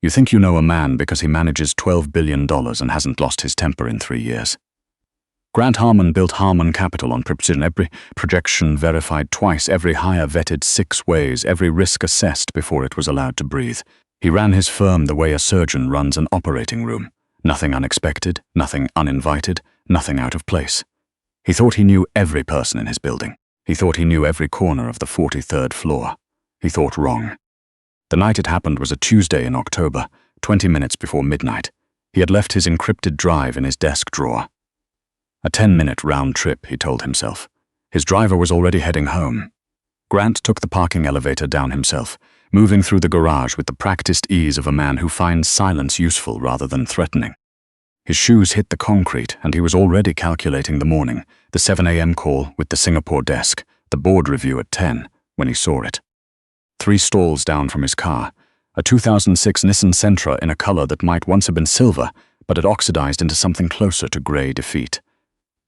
You think you know a man because he manages $12 billion and hasn't lost his temper in 3 years. Grant Harmon built Harmon Capital on precision, every projection verified twice, every hire vetted 6 ways, every risk assessed before it was allowed to breathe. He ran his firm the way a surgeon runs an operating room. Nothing unexpected, nothing uninvited, nothing out of place. He thought he knew every person in his building. He thought he knew every corner of the 43rd floor. He thought wrong. The night it happened was a Tuesday in October, 20 minutes before midnight. He had left his encrypted drive in his desk drawer. A 10-minute round trip, he told himself. His driver was already heading home. Grant took the parking elevator down himself, moving through the garage with the practiced ease of a man who finds silence useful rather than threatening. His shoes hit the concrete, and he was already calculating the morning, the 7 a.m. call with the Singapore desk, the board review at 10, when he saw it. 3 stalls down from his car, a 2006 Nissan Sentra in a color that might once have been silver, but had oxidized into something closer to gray defeat.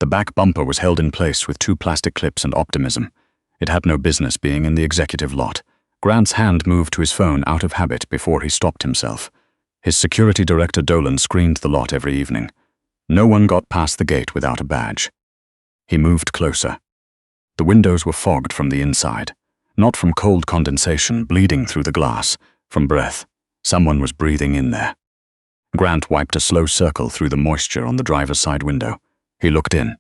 The back bumper was held in place with 2 plastic clips and optimism. It had no business being in the executive lot. Grant's hand moved to his phone out of habit before he stopped himself. His security director Dolan screened the lot every evening. No one got past the gate without a badge. He moved closer. The windows were fogged from the inside, not from cold condensation bleeding through the glass, from breath. Someone was breathing in there. Grant wiped a slow circle through the moisture on the driver's side window. He looked in.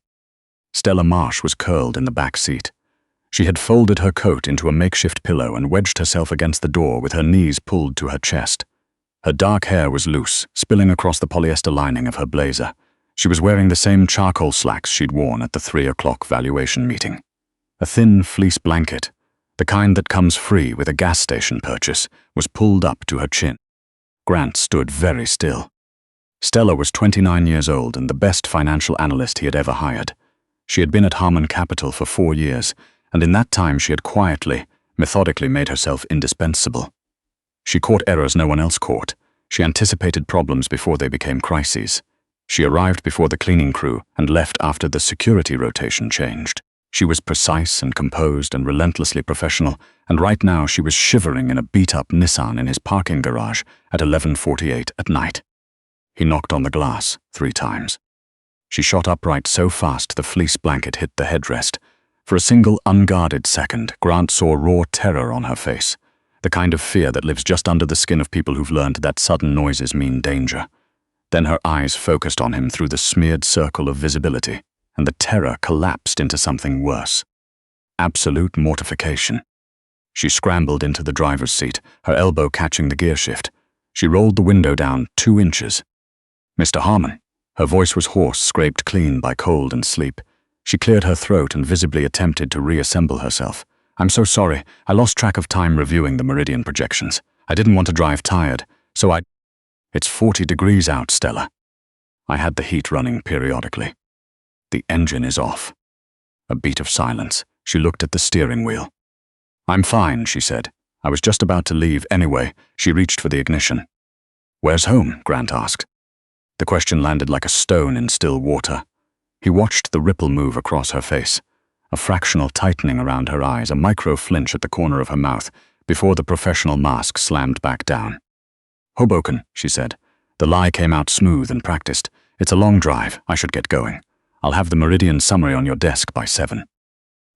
Stella Marsh was curled in the back seat. She had folded her coat into a makeshift pillow and wedged herself against the door with her knees pulled to her chest. Her dark hair was loose, spilling across the polyester lining of her blazer. She was wearing the same charcoal slacks she'd worn at the 3 o'clock valuation meeting. A thin fleece blanket, the kind that comes free with a gas station purchase, was pulled up to her chin. Grant stood very still. Stella was 29 years old and the best financial analyst he had ever hired. She had been at Harmon Capital for 4 years, and in that time she had quietly, methodically made herself indispensable. She caught errors no one else caught. She anticipated problems before they became crises. She arrived before the cleaning crew and left after the security rotation changed. She was precise and composed and relentlessly professional, and right now she was shivering in a beat-up Nissan in his parking garage at 11:48 at night. He knocked on the glass 3 times. She shot upright so fast the fleece blanket hit the headrest. For a single unguarded second, Grant saw raw terror on her face, the kind of fear that lives just under the skin of people who've learned that sudden noises mean danger. Then her eyes focused on him through the smeared circle of visibility, and the terror collapsed into something worse. Absolute mortification. She scrambled into the driver's seat, her elbow catching the gear shift. She rolled the window down 2 inches. "Mr. Harmon." Her voice was hoarse, scraped clean by cold and sleep. She cleared her throat and visibly attempted to reassemble herself. "I'm so sorry. I lost track of time reviewing the meridian projections. I didn't want to drive tired, so I—" "It's 40 degrees out, Stella." "I had the heat running periodically." "The engine is off." A beat of silence. She looked at the steering wheel. "I'm fine," she said. "I was just about to leave anyway." She reached for the ignition. "Where's home?" Grant asked. The question landed like a stone in still water. He watched the ripple move across her face, a fractional tightening around her eyes, a micro flinch at the corner of her mouth, before the professional mask slammed back down. "Hoboken," she said. The lie came out smooth and practiced. "It's a long drive. I should get going. I'll have the meridian summary on your desk by 7.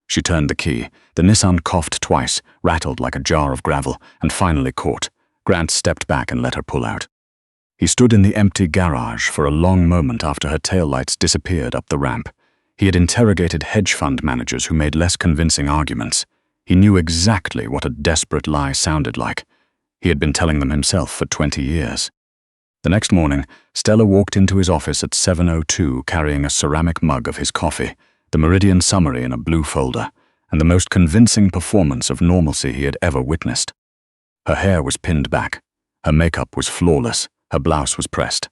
She turned the key. The Nissan coughed twice, rattled like a jar of gravel, and finally caught. Grant stepped back and let her pull out. He stood in the empty garage for a long moment after her taillights disappeared up the ramp. He had interrogated hedge fund managers who made less convincing arguments. He knew exactly what a desperate lie sounded like. He had been telling them himself for 20 years. The next morning, Stella walked into his office at 7:02 carrying a ceramic mug of his coffee, the meridian summary in a blue folder, and the most convincing performance of normalcy he had ever witnessed. Her hair was pinned back. Her makeup was flawless. Her blouse was pressed.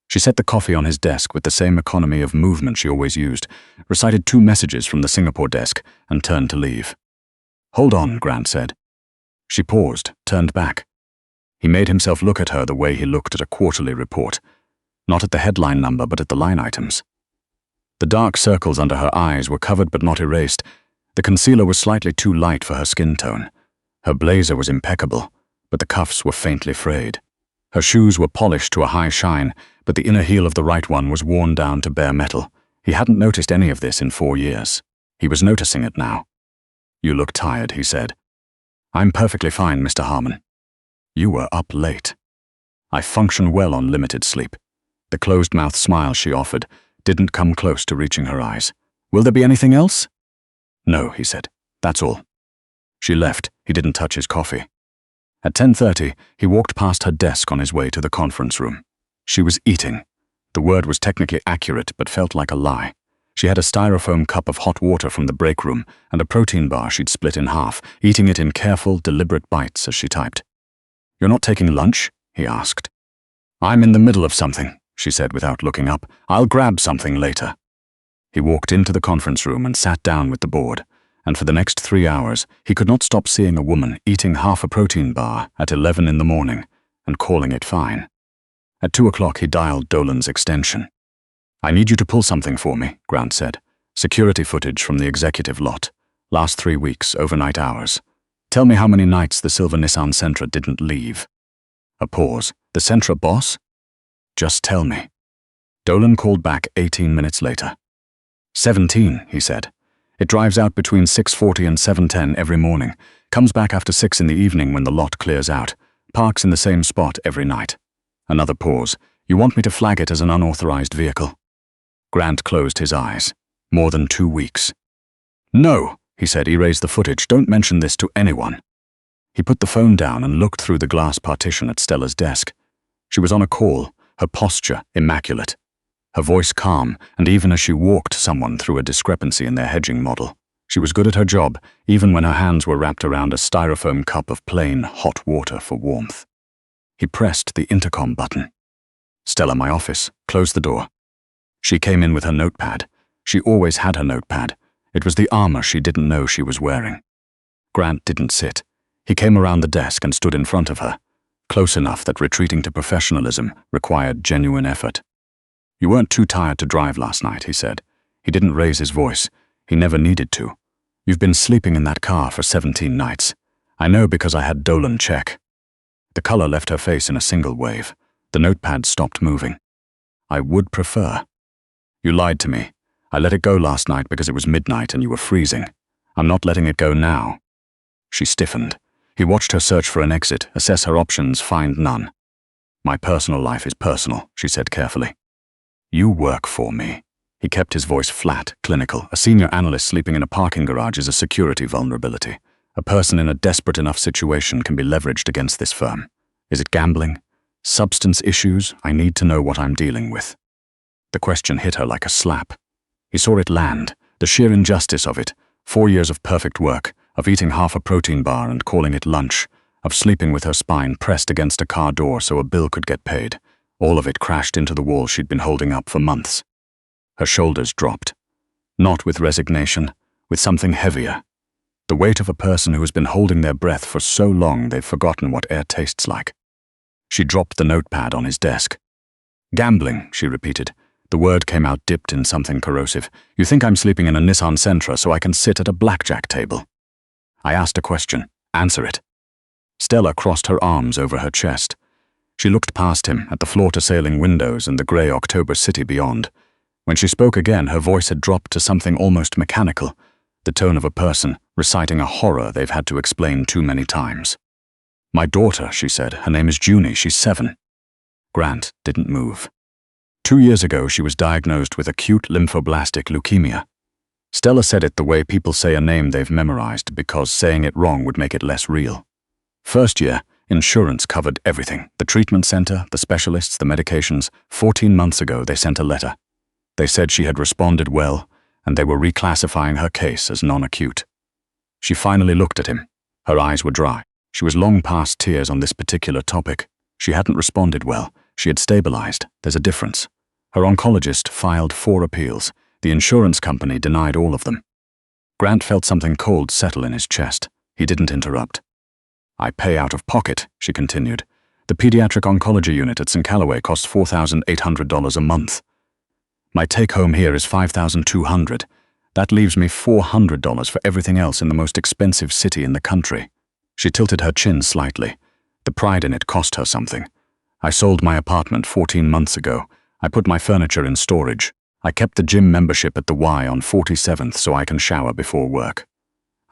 She set the coffee on his desk with the same economy of movement she always used, recited 2 messages from the Singapore desk, and turned to leave. "Hold on," Grant said. She paused, turned back. He made himself look at her the way he looked at a quarterly report, not at the headline number but at the line items. The dark circles under her eyes were covered but not erased. The concealer was slightly too light for her skin tone. Her blazer was impeccable, but the cuffs were faintly frayed. Her shoes were polished to a high shine, but the inner heel of the right one was worn down to bare metal. He hadn't noticed any of this in 4 years. He was noticing it now. "You look tired," he said. "I'm perfectly fine, Mr. Harmon." "You were up late." "I function well on limited sleep." The closed-mouth smile she offered didn't come close to reaching her eyes. "Will there be anything else?" "No," he said. "That's all." She left. He didn't touch his coffee. At 10:30, he walked past her desk on his way to the conference room. She was eating. The word was technically accurate, but felt like a lie. She had a styrofoam cup of hot water from the break room and a protein bar she'd split in half, eating it in careful, deliberate bites as she typed. "You're not taking lunch?" he asked. "I'm in the middle of something," she said without looking up. "I'll grab something later." He walked into the conference room and sat down with the board, and for the next 3 hours, he could not stop seeing a woman eating half a protein bar at 11 in the morning and calling it fine. At 2 o'clock, he dialed Dolan's extension. "I need you to pull something for me," Grant said. "Security footage from the executive lot. Last 3 weeks, overnight hours. Tell me how many nights the silver Nissan Sentra didn't leave." A pause. "The Sentra boss?" "Just tell me." Dolan called back 18 minutes later. 17, he said. "It drives out between 6:40 and 7:10 every morning, comes back after 6 in the evening when the lot clears out, parks in the same spot every night." Another pause. "You want me to flag it as an unauthorized vehicle?" Grant closed his eyes. "More than 2 weeks." "No," he said. "Erase the footage. Don't mention this to anyone." He put the phone down and looked through the glass partition at Stella's desk. She was on a call, her posture immaculate, her voice calm, and even as she walked someone through a discrepancy in their hedging model. She was good at her job, even when her hands were wrapped around a styrofoam cup of plain, hot water for warmth. He pressed the intercom button. "Stella, my office. Close the door." She came in with her notepad. She always had her notepad. It was the armor she didn't know she was wearing. Grant didn't sit. He came around the desk and stood in front of her, close enough that retreating to professionalism required genuine effort. "You weren't too tired to drive last night," he said. He didn't raise his voice. He never needed to. "You've been sleeping in that car for 17 nights. I know because I had Dolan check." The color left her face in a single wave. The notepad stopped moving. "I would prefer." "You lied to me. I let it go last night because it was midnight and you were freezing. I'm not letting it go now." She stiffened. He watched her search for an exit, assess her options, find none. "My personal life is personal," she said carefully. "You work for me." He kept his voice flat, clinical. A senior analyst sleeping in a parking garage is a security vulnerability. A person in a desperate enough situation can be leveraged against this firm. Is it gambling? Substance issues? I need to know what I'm dealing with. The question hit her like a slap. He saw it land, the sheer injustice of it. 4 years of perfect work, of eating half a protein bar and calling it lunch, of sleeping with her spine pressed against a car door so a bill could get paid. All of it crashed into the wall she'd been holding up for months. Her shoulders dropped. Not with resignation, with something heavier. The weight of a person who has been holding their breath for so long they've forgotten what air tastes like. She dropped the notepad on his desk. "Gambling," she repeated. The word came out dipped in something corrosive. "You think I'm sleeping in a Nissan Sentra so I can sit at a blackjack table?" I asked a question. Answer it. Stella crossed her arms over her chest. She looked past him at the floor-to-ceiling windows and the grey October city beyond. When she spoke again, her voice had dropped to something almost mechanical, the tone of a person reciting a horror they've had to explain too many times. "My daughter," she said. "Her name is Junie. She's 7. Grant didn't move. 2 years ago, she was diagnosed with acute lymphoblastic leukemia. Stella said it the way people say a name they've memorized because saying it wrong would make it less real. First year, insurance covered everything. The treatment center, the specialists, the medications. 14 months ago, they sent a letter. They said she had responded well, and they were reclassifying her case as non-acute. She finally looked at him. Her eyes were dry. She was long past tears on this particular topic. She hadn't responded well. She had stabilized. There's a difference. Her oncologist filed 4 appeals. The insurance company denied all of them. Grant felt something cold settle in his chest. He didn't interrupt. "I pay out of pocket," she continued. "The pediatric oncology unit at St. Callaway costs $4,800 a month. My take-home here is $5,200. That leaves me $400 for everything else in the most expensive city in the country." She tilted her chin slightly. The pride in it cost her something. I sold my apartment 14 months ago. I put my furniture in storage. I kept the gym membership at the Y on 47th so I can shower before work.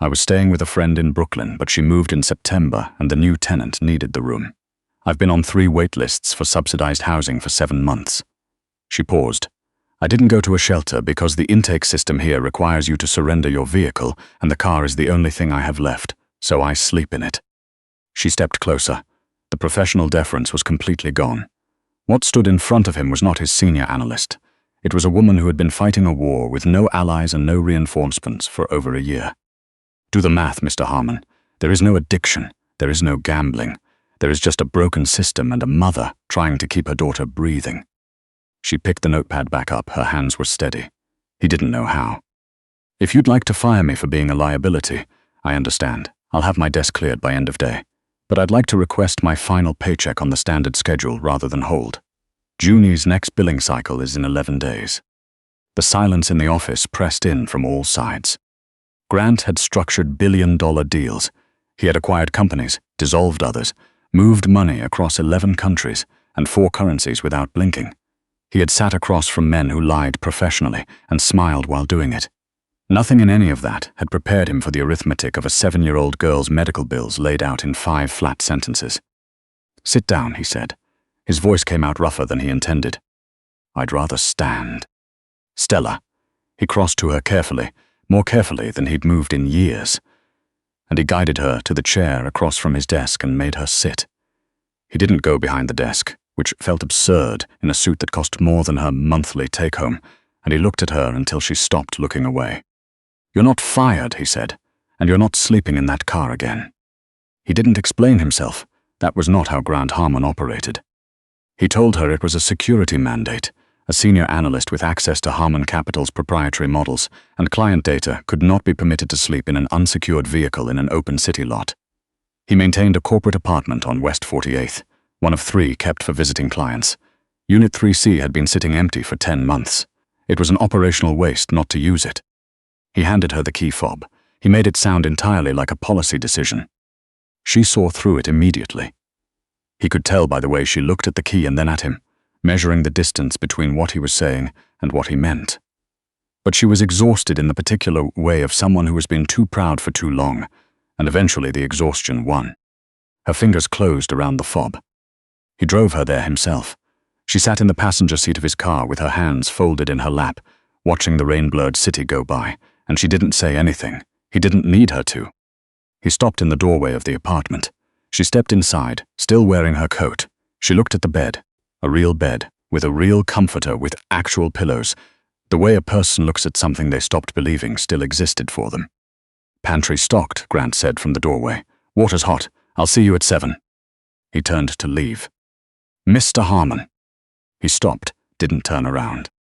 I was staying with a friend in Brooklyn, but she moved in September and the new tenant needed the room. I've been on 3 wait lists for subsidized housing for 7 months. She paused. I didn't go to a shelter because the intake system here requires you to surrender your vehicle, and the car is the only thing I have left, so I sleep in it. She stepped closer. The professional deference was completely gone. What stood in front of him was not his senior analyst. It was a woman who had been fighting a war with no allies and no reinforcements for over a year. Do the math, Mr. Harmon. There is no addiction. There is no gambling. There is just a broken system and a mother trying to keep her daughter breathing. She picked the notepad back up. Her hands were steady. He didn't know how. If you'd like to fire me for being a liability, I understand. I'll have my desk cleared by end of day. But I'd like to request my final paycheck on the standard schedule rather than hold. Junie's next billing cycle is in 11 days. The silence in the office pressed in from all sides. Grant had structured billion-dollar deals. He had acquired companies, dissolved others, moved money across 11 countries and 4 currencies without blinking. He had sat across from men who lied professionally and smiled while doing it. Nothing in any of that had prepared him for the arithmetic of a 7-year-old girl's medical bills laid out in 5 flat sentences. "Sit down," he said. His voice came out rougher than he intended. "I'd rather stand." "Stella." He crossed to her carefully, more carefully than he'd moved in years, and he guided her to the chair across from his desk and made her sit. He didn't go behind the desk, which felt absurd in a suit that cost more than her monthly take-home, and he looked at her until she stopped looking away. "You're not fired," he said, "and you're not sleeping in that car again." He didn't explain himself. That was not how Grant Harmon operated. He told her it was a security mandate. A senior analyst with access to Harmon Capital's proprietary models and client data could not be permitted to sleep in an unsecured vehicle in an open city lot. He maintained a corporate apartment on West 48th, one of 3 kept for visiting clients. Unit 3C had been sitting empty for 10 months. It was an operational waste not to use it. He handed her the key fob. He made it sound entirely like a policy decision. She saw through it immediately. He could tell by the way she looked at the key and then at him, measuring the distance between what he was saying and what he meant. But she was exhausted in the particular way of someone who has been too proud for too long, and eventually the exhaustion won. Her fingers closed around the fob. He drove her there himself. She sat in the passenger seat of his car with her hands folded in her lap, watching the rain-blurred city go by, and she didn't say anything. He didn't need her to. He stopped in the doorway of the apartment. She stepped inside, still wearing her coat. She looked at the bed, a real bed, with a real comforter with actual pillows. The way a person looks at something they stopped believing still existed for them. "Pantry stocked," Grant said from the doorway. "Water's hot. I'll see you at 7. He turned to leave. "Mr. Harmon." He stopped, didn't turn around.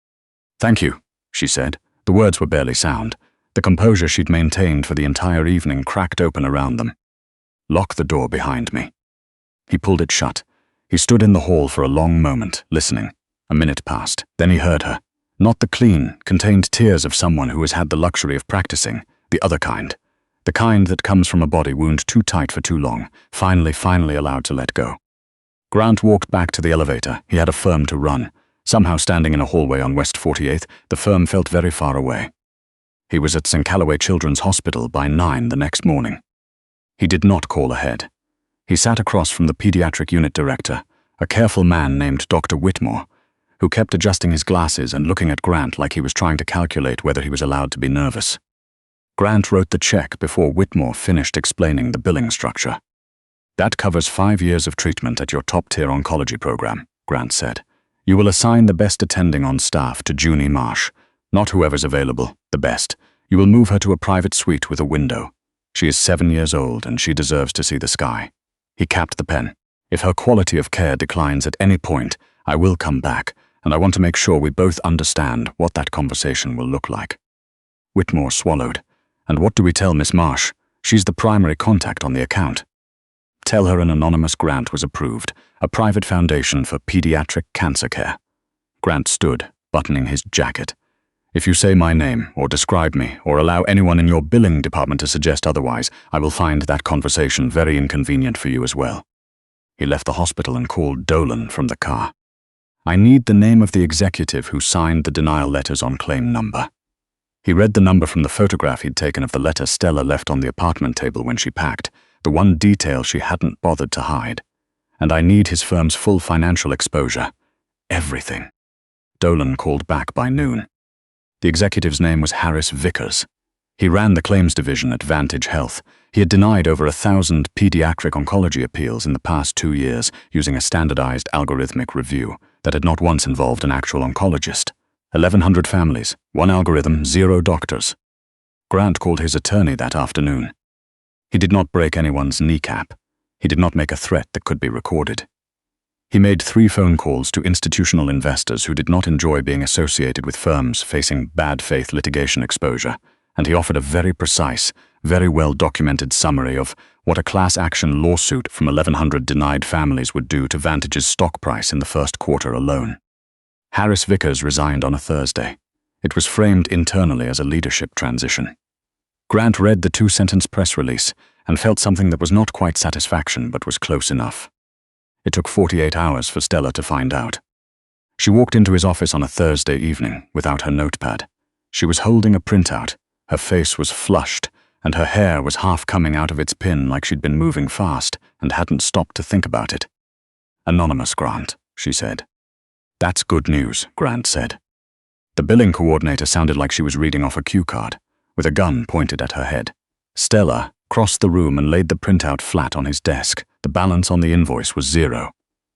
"Thank you," she said. The words were barely sound. The composure she'd maintained for the entire evening cracked open around them. "Lock the door behind me." He pulled it shut. He stood in the hall for a long moment, listening. A minute passed. Then he heard her. Not the clean, contained tears of someone who has had the luxury of practicing. The other kind. The kind that comes from a body wound too tight for too long, finally allowed to let go. Grant walked back to the elevator. He had a firm to run. Somehow standing in a hallway on West 48th, the firm felt very far away. He was at St. Callaway Children's Hospital by 9 the next morning. He did not call ahead. He sat across from the pediatric unit director, a careful man named Dr. Whitmore, who kept adjusting his glasses and looking at Grant like he was trying to calculate whether he was allowed to be nervous. Grant wrote the check before Whitmore finished explaining the billing structure. "That covers 5 years of treatment at your top-tier oncology program," Grant said. "You will assign the best attending on staff to Junie Marsh, not whoever's available, the best. You will move her to a private suite with a window. She is 7 years old and she deserves to see the sky." He capped the pen. "If her quality of care declines at any point, I will come back, and I want to make sure we both understand what that conversation will look like." Whitmore swallowed. "And what do we tell Miss Marsh? She's the primary contact on the account." "Tell her an anonymous grant was approved, a private foundation for pediatric cancer care." Grant stood, buttoning his jacket. "If you say my name, or describe me, or allow anyone in your billing department to suggest otherwise, I will find that conversation very inconvenient for you as well." He left the hospital and called Dolan from the car. I need the name of the executive who signed the denial letters on claim number. He read the number from the photograph he'd taken of the letter Stella left on the apartment table when she packed, the one detail she hadn't bothered to hide. And I need his firm's full financial exposure. Everything. Dolan called back by noon. The executive's name was Harris Vickers. He ran the claims division at Vantage Health. He had denied over 1,000 pediatric oncology appeals in the past 2 years using a standardized algorithmic review that had not once involved an actual oncologist. 1,100 families, 1 algorithm, 0 doctors. Grant called his attorney that afternoon. He did not break anyone's kneecap. He did not make a threat that could be recorded. He made 3 phone calls to institutional investors who did not enjoy being associated with firms facing bad faith litigation exposure, and he offered a very precise, very well-documented summary of what a class action lawsuit from 1,100 denied families would do to Vantage's stock price in the first quarter alone. Harris Vickers resigned on a Thursday. It was framed internally as a leadership transition. Grant read the 2-sentence press release and felt something that was not quite satisfaction but was close enough. It took 48 hours for Stella to find out. She walked into his office on a Thursday evening without her notepad. She was holding a printout. Her face was flushed, and her hair was half coming out of its pin like she'd been moving fast and hadn't stopped to think about it. "Anonymous, Grant," she said. "That's good news," Grant said. The billing coordinator sounded like she was reading off a cue card, with a gun pointed at her head. Stella crossed the room and laid the printout flat on his desk. The balance on the invoice was 0.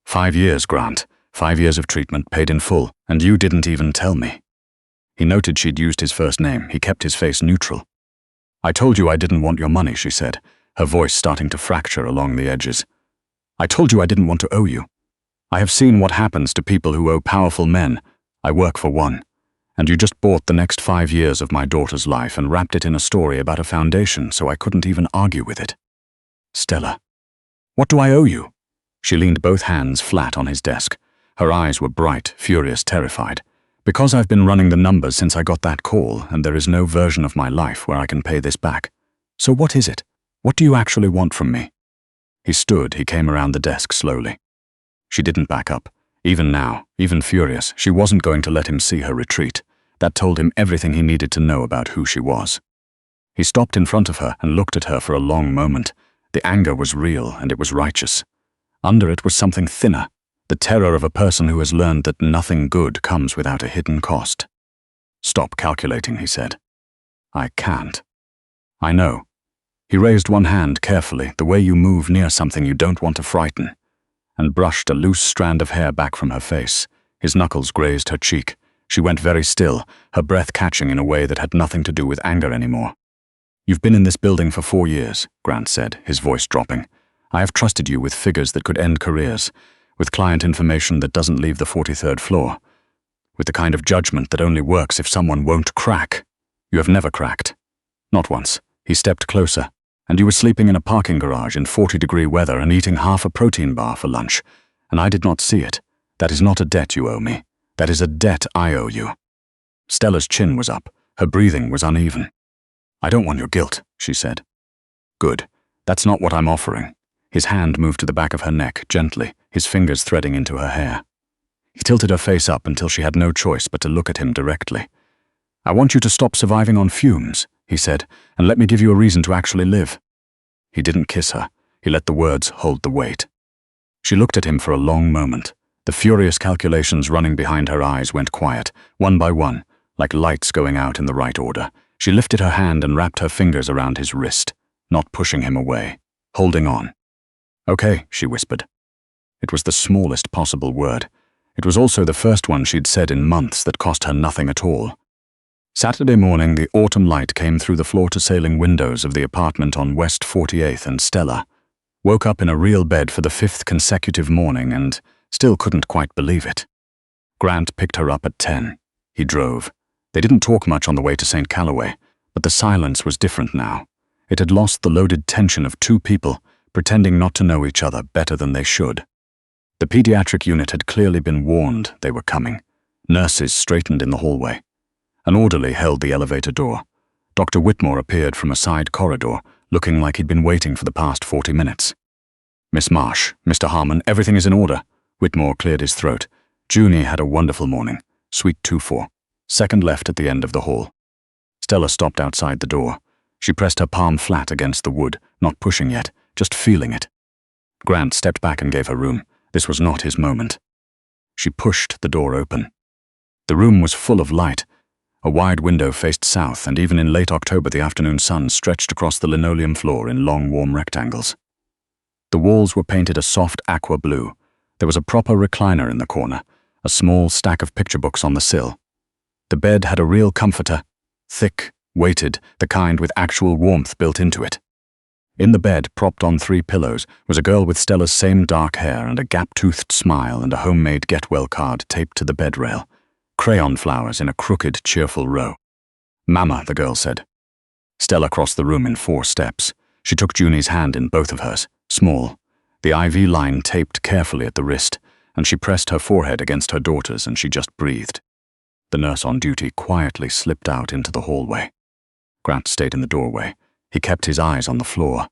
5 years, Grant. 5 years of treatment paid in full, and you didn't even tell me. He noted she'd used his first name. He kept his face neutral. "I told you I didn't want your money," she said, her voice starting to fracture along the edges. "I told you I didn't want to owe you. I have seen what happens to people who owe powerful men. I work for one. And you just bought the next 5 years of my daughter's life and wrapped it in a story about a foundation so I couldn't even argue with it. Stella, what do I owe you?" She leaned both hands flat on his desk. Her eyes were bright, furious, terrified. "Because I've been running the numbers since I got that call, and there is no version of my life where I can pay this back. So what is it? What do you actually want from me?" He stood. He came around the desk slowly. She didn't back up. Even now, even furious, she wasn't going to let him see her retreat. That told him everything he needed to know about who she was. He stopped in front of her and looked at her for a long moment. The anger was real, and it was righteous. Under it was something thinner, the terror of a person who has learned that nothing good comes without a hidden cost. "Stop calculating," he said. "I can't." "I know." He raised one hand carefully, the way you move near something you don't want to frighten, and brushed a loose strand of hair back from her face. His knuckles grazed her cheek. She went very still, her breath catching in a way that had nothing to do with anger anymore. "You've been in this building for 4 years, Grant said, his voice dropping. "I have trusted you with figures that could end careers, with client information that doesn't leave the 43rd floor, with the kind of judgment that only works if someone won't crack. You have never cracked. Not once." He stepped closer. "And you were sleeping in a parking garage in 40-degree weather and eating half a protein bar for lunch, and I did not see it. That is not a debt you owe me. That is a debt I owe you." Stella's chin was up. Her breathing was uneven. "I don't want your guilt," she said. "Good. That's not what I'm offering." His hand moved to the back of her neck, gently, his fingers threading into her hair. He tilted her face up until she had no choice but to look at him directly. "I want you to stop surviving on fumes," he said, "and let me give you a reason to actually live." He didn't kiss her. He let the words hold the weight. She looked at him for a long moment. The furious calculations running behind her eyes went quiet, one by one, like lights going out in the right order. She lifted her hand and wrapped her fingers around his wrist, not pushing him away, holding on. "Okay," she whispered. It was the smallest possible word. It was also the first one she'd said in months that cost her nothing at all. Saturday morning, the autumn light came through the floor-to-ceiling windows of the apartment on West 48th and Stella woke up in a real bed for the 5th consecutive morning and still couldn't quite believe it. Grant picked her up at 10. He drove. They didn't talk much on the way to St. Callaway, but the silence was different now. It had lost the loaded tension of 2 people pretending not to know each other better than they should. The pediatric unit had clearly been warned they were coming. Nurses straightened in the hallway. An orderly held the elevator door. Dr. Whitmore appeared from a side corridor, looking like he'd been waiting for the past 40 minutes. Miss Marsh, Mr. Harmon, everything is in order. Whitmore cleared his throat. Junie had a wonderful morning. Suite 2-4. Second left at the end of the hall. Stella stopped outside the door. She pressed her palm flat against the wood, not pushing yet, just feeling it. Grant stepped back and gave her room. This was not his moment. She pushed the door open. The room was full of light. A wide window faced south, and even in late October the afternoon sun stretched across the linoleum floor in long, warm rectangles. The walls were painted a soft aqua blue. There was a proper recliner in the corner, a small stack of picture books on the sill. The bed had a real comforter, thick, weighted, the kind with actual warmth built into it. In the bed, propped on 3 pillows, was a girl with Stella's same dark hair and a gap-toothed smile and a homemade get-well card taped to the bed rail. Crayon flowers in a crooked, cheerful row. "Mama," the girl said. Stella crossed the room in 4 steps. She took Junie's hand in both of hers, small, the IV line taped carefully at the wrist, and she pressed her forehead against her daughter's and she just breathed. The nurse on duty quietly slipped out into the hallway. Grant stayed in the doorway. He kept his eyes on the floor.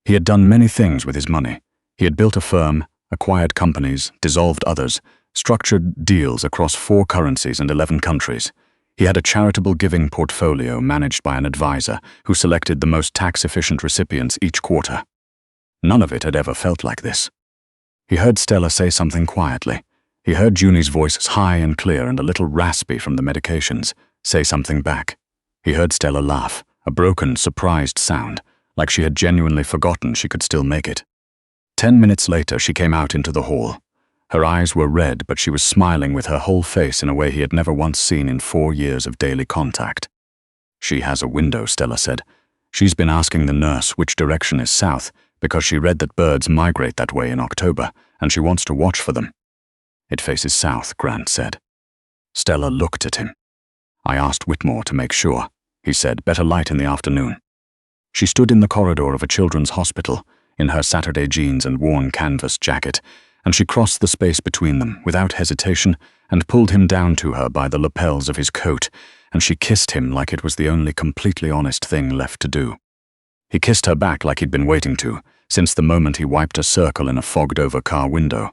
He had done many things with his money. He had built a firm, acquired companies, dissolved others, structured deals across 4 currencies and 11 countries. He had a charitable giving portfolio managed by an advisor who selected the most tax-efficient recipients each quarter. None of it had ever felt like this. He heard Stella say something quietly. He heard Junie's voice high and clear and a little raspy from the medications, say something back. He heard Stella laugh, a broken, surprised sound, like she had genuinely forgotten she could still make it. 10 minutes later, she came out into the hall. Her eyes were red, but she was smiling with her whole face in a way he had never once seen in 4 years of daily contact. "She has a window," Stella said. "She's been asking the nurse which direction is south, because she read that birds migrate that way in October, and she wants to watch for them." "It faces south," Grant said. Stella looked at him. "I asked Whitmore to make sure," he said, "better light in the afternoon." She stood in the corridor of a children's hospital, in her Saturday jeans and worn canvas jacket, and she crossed the space between them, without hesitation, and pulled him down to her by the lapels of his coat, and she kissed him like it was the only completely honest thing left to do. He kissed her back like he'd been waiting to, since the moment he wiped a circle in a fogged-over car window,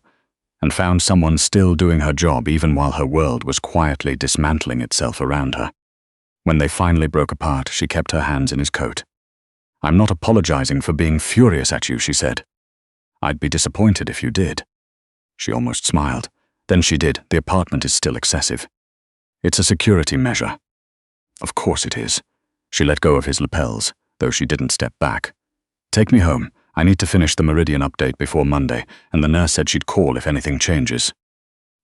and found someone still doing her job even while her world was quietly dismantling itself around her. When they finally broke apart, she kept her hands in his coat. "I'm not apologizing for being furious at you," she said. "I'd be disappointed if you did." She almost smiled. Then she did. "The apartment is still excessive." "It's a security measure." "Of course it is." She let go of his lapels, though she didn't step back. "Take me home. I need to finish the Meridian update before Monday, and the nurse said she'd call if anything changes."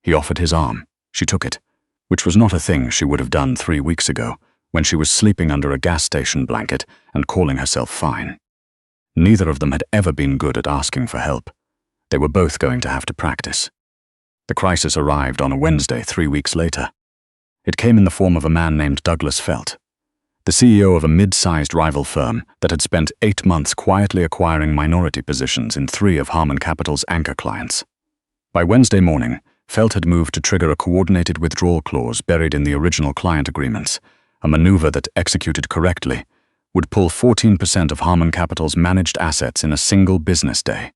He offered his arm. She took it, which was not a thing she would have done 3 weeks ago, when she was sleeping under a gas station blanket and calling herself fine. Neither of them had ever been good at asking for help. They were both going to have to practice. The crisis arrived on a Wednesday 3 weeks later. It came in the form of a man named Douglas Felt, the CEO of a mid-sized rival firm that had spent 8 months quietly acquiring minority positions in 3 of Harmon Capital's anchor clients. By Wednesday morning, Felt had moved to trigger a coordinated withdrawal clause buried in the original client agreements, a maneuver that, executed correctly, would pull 14% of Harmon Capital's managed assets in a single business day.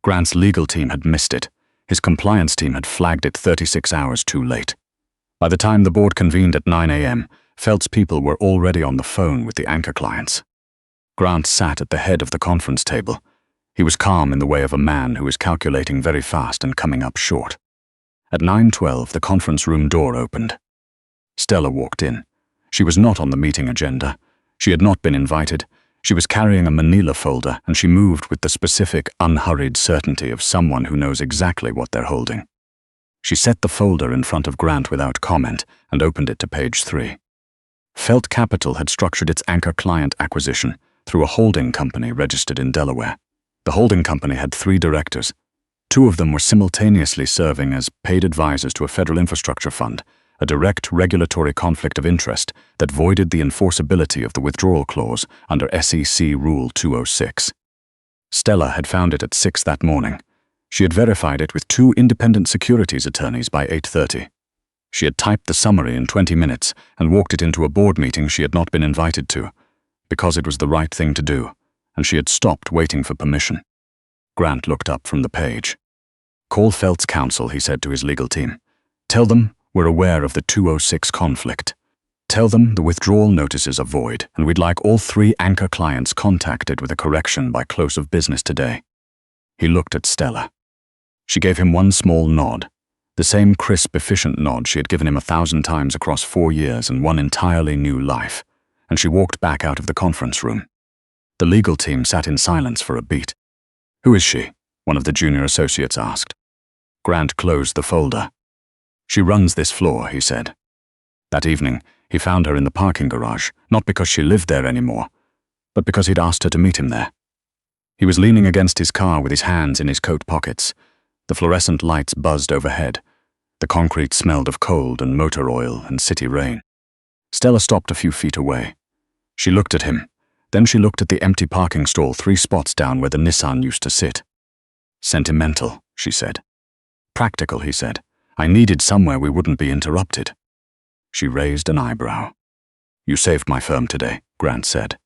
Grant's legal team had missed it. His compliance team had flagged it 36 hours too late. By the time the board convened at 9 a.m., Felt's people were already on the phone with the anchor clients. Grant sat at the head of the conference table. He was calm in the way of a man who is calculating very fast and coming up short. At 9:12, the conference room door opened. Stella walked in. She was not on the meeting agenda. She had not been invited. She was carrying a manila folder, and she moved with the specific, unhurried certainty of someone who knows exactly what they're holding. She set the folder in front of Grant without comment and opened it to page 3. Felt Capital had structured its anchor client acquisition through a holding company registered in Delaware. The holding company had 3 directors. 2 of them were simultaneously serving as paid advisors to a federal infrastructure fund, a direct regulatory conflict of interest that voided the enforceability of the withdrawal clause under SEC Rule 206. Stella had found it at 6 that morning. She had verified it with 2 independent securities attorneys by 8:30. She had typed the summary in 20 minutes and walked it into a board meeting she had not been invited to, because it was the right thing to do, and she had stopped waiting for permission. Grant looked up from the page. "Call Felt's counsel," he said to his legal team. "Tell them we're aware of the 206 conflict. Tell them the withdrawal notices are void, and we'd like all 3 anchor clients contacted with a correction by close of business today." He looked at Stella. She gave him one small nod, the same crisp, efficient nod she had given him 1,000 times across 4 years and one entirely new life, and she walked back out of the conference room. The legal team sat in silence for a beat. "Who is she?" one of the junior associates asked. Grant closed the folder. "She runs this floor," he said. That evening, he found her in the parking garage, not because she lived there anymore, but because he'd asked her to meet him there. He was leaning against his car with his hands in his coat pockets. The fluorescent lights buzzed overhead. The concrete smelled of cold and motor oil and city rain. Stella stopped a few feet away. She looked at him. Then she looked at the empty parking stall 3 spots down where the Nissan used to sit. "Sentimental," she said. "Practical," he said. "I needed somewhere we wouldn't be interrupted." She raised an eyebrow. "You saved my firm today," Grant said.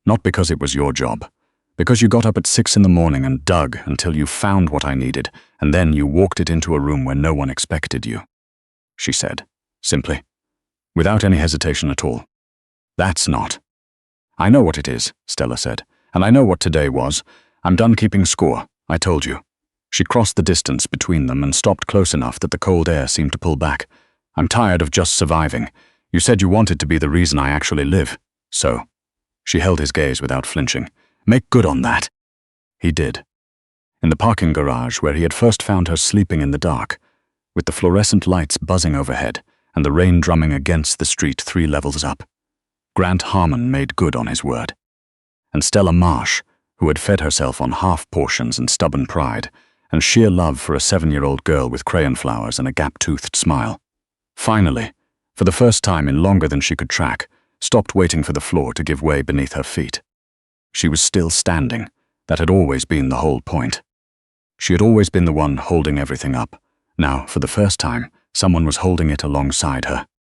"Not because it was your job. Because you got up at 6 in the morning and dug until you found what I needed, and then you walked it into a room where no one expected you," she said, simply, without any hesitation at all. "That's not." "I know what it is," Stella said, "and I know what today was. I'm done keeping score, I told you." She crossed the distance between them and stopped close enough that the cold air seemed to pull back. "I'm tired of just surviving. You said you wanted to be the reason I actually live. So." She held his gaze without flinching. "Make good on that." He did. In the parking garage where he had first found her sleeping in the dark, with the fluorescent lights buzzing overhead and the rain drumming against the street 3 levels up, Grant Harmon made good on his word. And Stella Marsh, who had fed herself on half portions and stubborn pride, and sheer love for a 7-year-old girl with crayon flowers and a gap-toothed smile, finally, for the first time in longer than she could track, stopped waiting for the floor to give way beneath her feet. She was still standing. That had always been the whole point. She had always been the one holding everything up. Now, for the first time, someone was holding it alongside her.